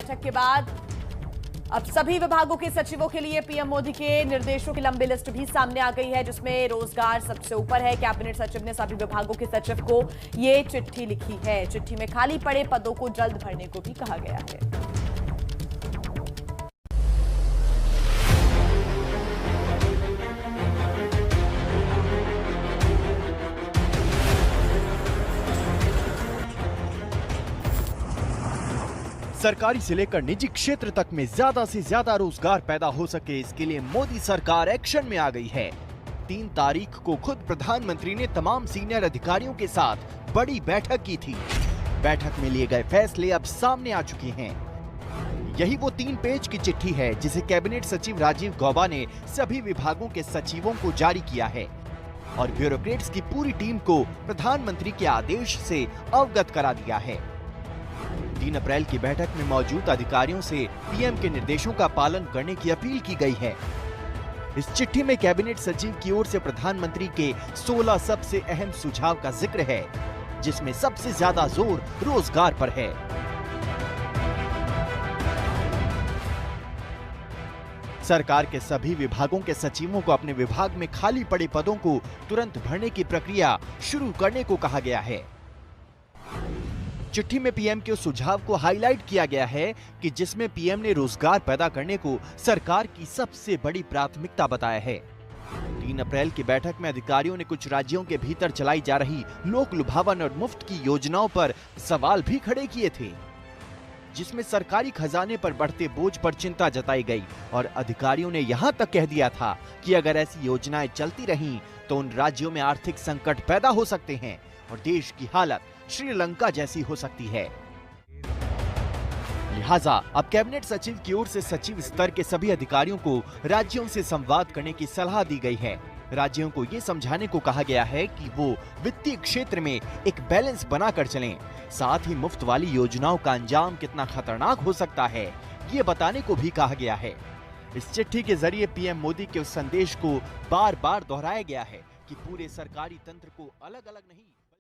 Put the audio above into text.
बैठक के बाद अब सभी विभागों के सचिवों के लिए पीएम मोदी के निर्देशों की लंबी लिस्ट भी सामने आ गई है, जिसमें रोजगार सबसे ऊपर है। कैबिनेट सचिव ने सभी विभागों के सचिव को ये चिट्ठी लिखी है। चिट्ठी में खाली पड़े पदों को जल्द भरने को भी कहा गया है। सरकारी से लेकर निजी क्षेत्र तक में ज्यादा से ज्यादा रोजगार पैदा हो सके, इसके लिए मोदी सरकार एक्शन में आ गई है। 3 तारीख को खुद प्रधानमंत्री ने तमाम सीनियर अधिकारियों के साथ बड़ी बैठक की थी। बैठक में लिए गए फैसले अब सामने आ चुके हैं। यही वो 3 पेज की चिट्ठी है जिसे कैबिनेट सचिव राजीव गौबा ने सभी विभागों के सचिवों को जारी किया है और ब्यूरोक्रेट्स की पूरी टीम को प्रधानमंत्री के आदेश से अवगत करा दिया है। 3 अप्रैल की बैठक में मौजूद अधिकारियों से पीएम के निर्देशों का पालन करने की अपील की गई है। इस चिट्ठी में कैबिनेट सचिव की ओर से प्रधानमंत्री के 16 सबसे अहम सुझाव का जिक्र है, जिसमें सबसे ज्यादा जोर रोजगार पर है। सरकार के सभी विभागों के सचिवों को अपने विभाग में खाली पड़े पदों को तुरंत भरने की प्रक्रिया शुरू करने को कहा गया है। चिट्ठी में पीएम के उस सुझाव को हाईलाइट किया गया है कि जिसमें पीएम ने रोजगार पैदा करने को सरकार की सबसे बड़ी प्राथमिकता बताया है। 3 अप्रैल की बैठक में अधिकारियों ने कुछ राज्यों के भीतर चलाई जा रही लोक लुभावन और मुफ्त की योजनाओं पर सवाल भी खड़े किए थे, जिसमें सरकारी खजाने पर बढ़ते बोझ पर चिंता जताई गई और अधिकारियों ने यहां तक कह दिया था कि अगर ऐसी योजनाएं चलती रहीं तो उन राज्यों में आर्थिक संकट पैदा हो सकते हैं और देश की हालत श्रीलंका जैसी हो सकती है। लिहाजा अब कैबिनेट सचिव की ओर से सचिव स्तर के सभी अधिकारियों को राज्यों से संवाद करने की सलाह दी गई है। राज्यों को ये समझाने को कहा गया है कि वो वित्तीय क्षेत्र में एक बैलेंस बनाकर चलें। साथ ही मुफ्त वाली योजनाओं का अंजाम कितना खतरनाक हो सकता है, ये बताने को भी कहा गया है। इस चिट्ठी के जरिए पीएम मोदी के उस संदेश को बार बार दोहराया गया है कि पूरे सरकारी तंत्र को अलग अलग नहीं